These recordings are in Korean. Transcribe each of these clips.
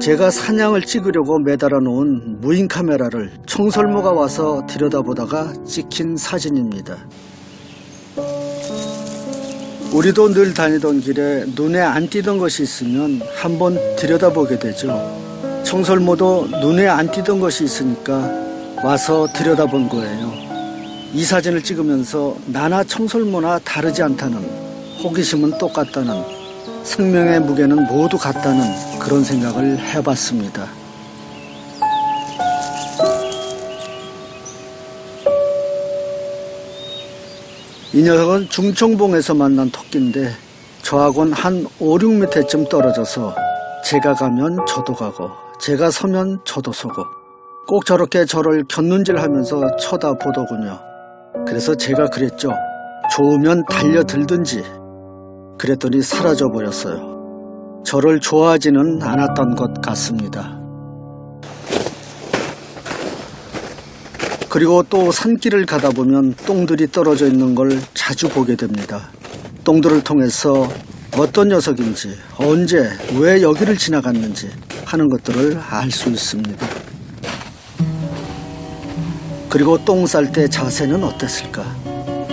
제가 사냥을 찍으려고 매달아 놓은 무인 카메라를 청설모가 와서 들여다보다가 찍힌 사진입니다. 우리도 늘 다니던 길에 눈에 안 띄던 것이 있으면 한번 들여다보게 되죠. 청설모도 눈에 안 띄던 것이 있으니까 와서 들여다본 거예요. 이 사진을 찍으면서 나나 청설모나 다르지 않다는, 호기심은 똑같다는, 생명의 무게는 모두 같다는 그런 생각을 해봤습니다. 이 녀석은 중청봉에서 만난 토끼인데 저하고는 한 5, 6m쯤 떨어져서 제가 가면 저도 가고 제가 서면 저도 서고 꼭 저렇게 저를 곁눈질하면서 쳐다보더군요. 그래서 제가 그랬죠. 좋으면 달려들든지. 그랬더니 사라져버렸어요. 저를 좋아하지는 않았던 것 같습니다. 그리고 또 산길을 가다 보면 똥들이 떨어져 있는 걸 자주 보게 됩니다. 똥들을 통해서 어떤 녀석인지, 언제, 왜 여기를 지나갔는지 하는 것들을 알 수 있습니다. 그리고 똥 쌀 때 자세는 어땠을까?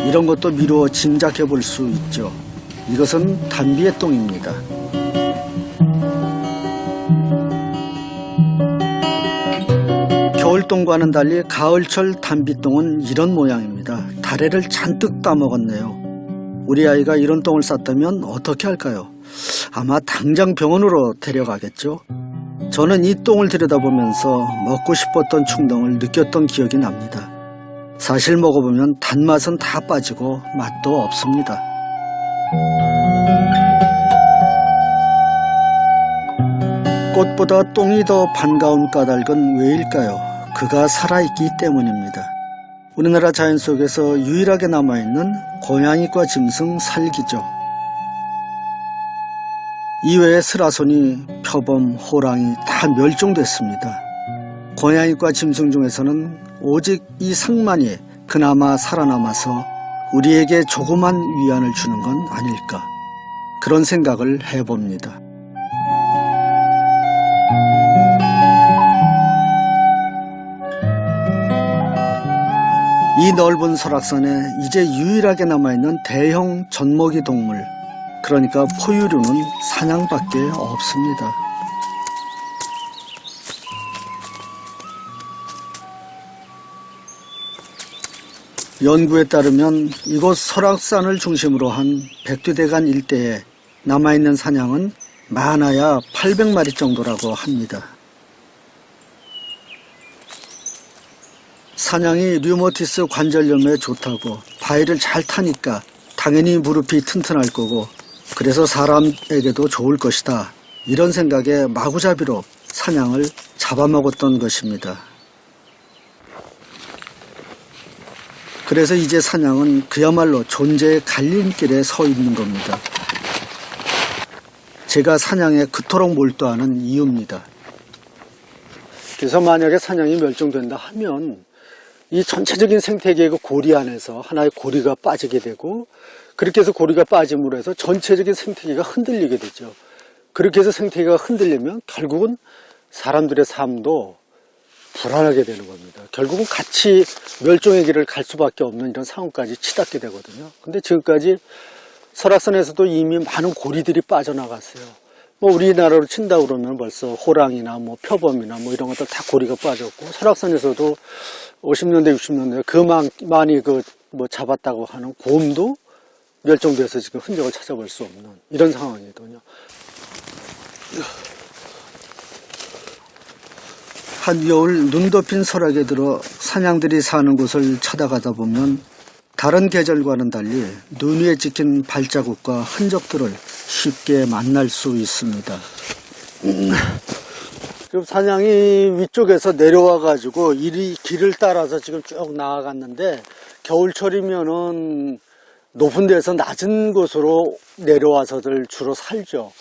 이런 것도 미루어 짐작해 볼 수 있죠. 이것은 단비의 똥입니다. 겨울똥과는 달리 가을철 단비똥은 이런 모양입니다. 다래를 잔뜩 따먹었네요. 우리 아이가 이런 똥을 쌌다면 어떻게 할까요? 아마 당장 병원으로 데려가겠죠. 저는 이 똥을 들여다보면서 먹고 싶었던 충동을 느꼈던 기억이 납니다. 사실 먹어보면 단맛은 다 빠지고 맛도 없습니다. 꽃보다 똥이 더 반가운 까닭은 왜일까요? 그가 살아있기 때문입니다. 우리나라 자연 속에서 유일하게 남아있는 고양이과 짐승 살기죠. 이외에 스라소니, 표범, 호랑이 다 멸종됐습니다. 고양이과 짐승 중에서는 오직 이 상만이 그나마 살아남아서 우리에게 조그만 위안을 주는 건 아닐까, 그런 생각을 해봅니다. 이 넓은 설악산에 이제 유일하게 남아있는 대형 젖먹이 동물, 그러니까 포유류는 사냥밖에 없습니다. 연구에 따르면 이곳 설악산을 중심으로 한 백두대간 일대에 남아있는 사냥은 많아야 800마리 정도라고 합니다. 사냥이 류머티스 관절염에 좋다고, 바위를 잘 타니까 당연히 무릎이 튼튼할 거고, 그래서 사람에게도 좋을 것이다, 이런 생각에 마구잡이로 사냥을 잡아먹었던 것입니다. 그래서 이제 사냥은 그야말로 존재의 갈림길에 서 있는 겁니다. 제가 사냥에 그토록 몰두하는 이유입니다. 그래서 만약에 사냥이 멸종된다 하면 이 전체적인 생태계의 고리 안에서 하나의 고리가 빠지게 되고, 그렇게 해서 고리가 빠짐으로 해서 전체적인 생태계가 흔들리게 되죠. 그렇게 해서 생태계가 흔들리면 결국은 사람들의 삶도 불안하게 되는 겁니다. 결국은 같이 멸종의 길을 갈 수밖에 없는 이런 상황까지 치닫게 되거든요. 근데 지금까지 설악산에서도 이미 많은 고리들이 빠져나갔어요. 뭐 우리나라로 친다 그러면 벌써 호랑이나 뭐 표범이나 뭐 이런 것들 다 고리가 빠졌고, 설악산에서도 50년대 60년대 그만이 뭐 잡았다고 하는 곰도 멸종돼서 지금 흔적을 찾아볼 수 없는 이런 상황이거든요. 한겨울 눈 덮인 설악에 들어 사냥들이 사는 곳을 찾아가다 보면 다른 계절과는 달리 눈 위에 찍힌 발자국과 흔적들을 쉽게 만날 수 있습니다. 지금 사냥이 위쪽에서 내려와 가지고 이 길을 따라서 지금 쭉 나아갔는데, 겨울철이면은 높은 데서 낮은 곳으로 내려와서들 주로 살죠.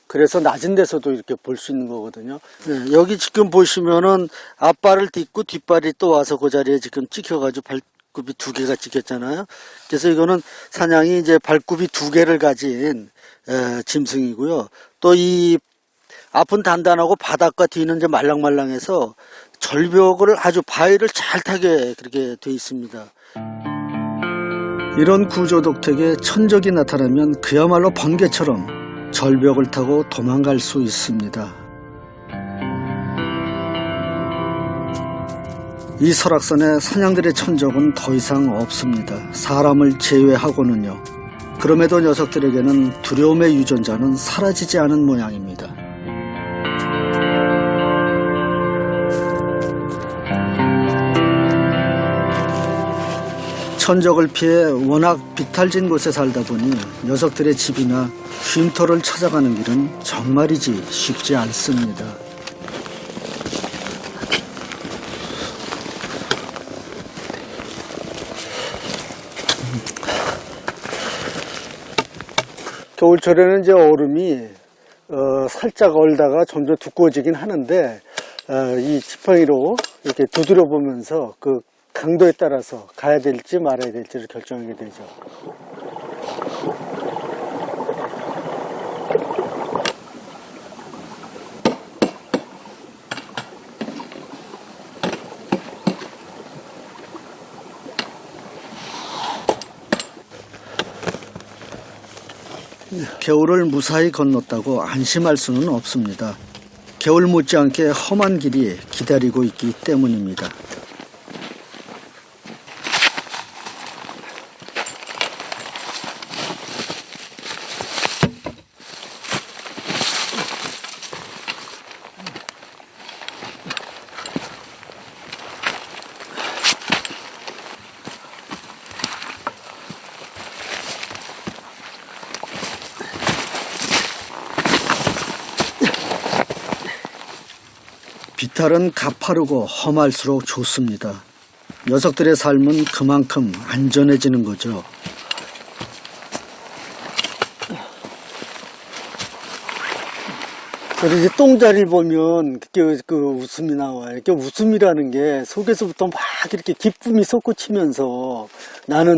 그래서 낮은 데서도 이렇게 볼 수 있는 거거든요. 네, 여기 지금 보시면은 앞발을 딛고 뒷발이 또 와서 그 자리에 지금 찍혀가지고 발굽이 2개가 찍혔잖아요. 그래서 이거는 사냥이 이제 발굽이 2개를 가진 짐승이고요. 또 이 앞은 단단하고 바닥과 뒤는 이제 말랑말랑해서 절벽을 아주 바위를 잘 타게 그렇게 돼 있습니다. 이런 구조 덕택에 천적이 나타나면 그야말로 번개처럼 절벽을 타고 도망갈 수 있습니다. 이 설악산에 사냥들의 천적은 더 이상 없습니다. 사람을 제외하고는요. 그럼에도 녀석들에게는 두려움의 유전자는 사라지지 않은 모양입니다. 천적을 피해 워낙 비탈진 곳에 살다 보니 녀석들의 집이나 쉼터를 찾아가는 길은 정말이지 쉽지 않습니다. 겨울철에는 이제 얼음이 살짝 얼다가 점점 두꺼워지긴 하는데 이 지팡이로 이렇게 두드려 보면서 그 강도에 따라서 가야 될지 말아야 될지를 결정하게 되죠. 겨울을 무사히 건넜다고 안심할 수는 없습니다. 겨울 못지않게 험한 길이 기다리고 있기 때문입니다. 비탈은 가파르고 험할수록 좋습니다. 녀석들의 삶은 그만큼 안전해지는 거죠. 그리고 이제 똥자리를 보면 그 웃음이 나와요. 이렇게 웃음이라는 게 속에서부터 막 이렇게 기쁨이 솟구치면서 나는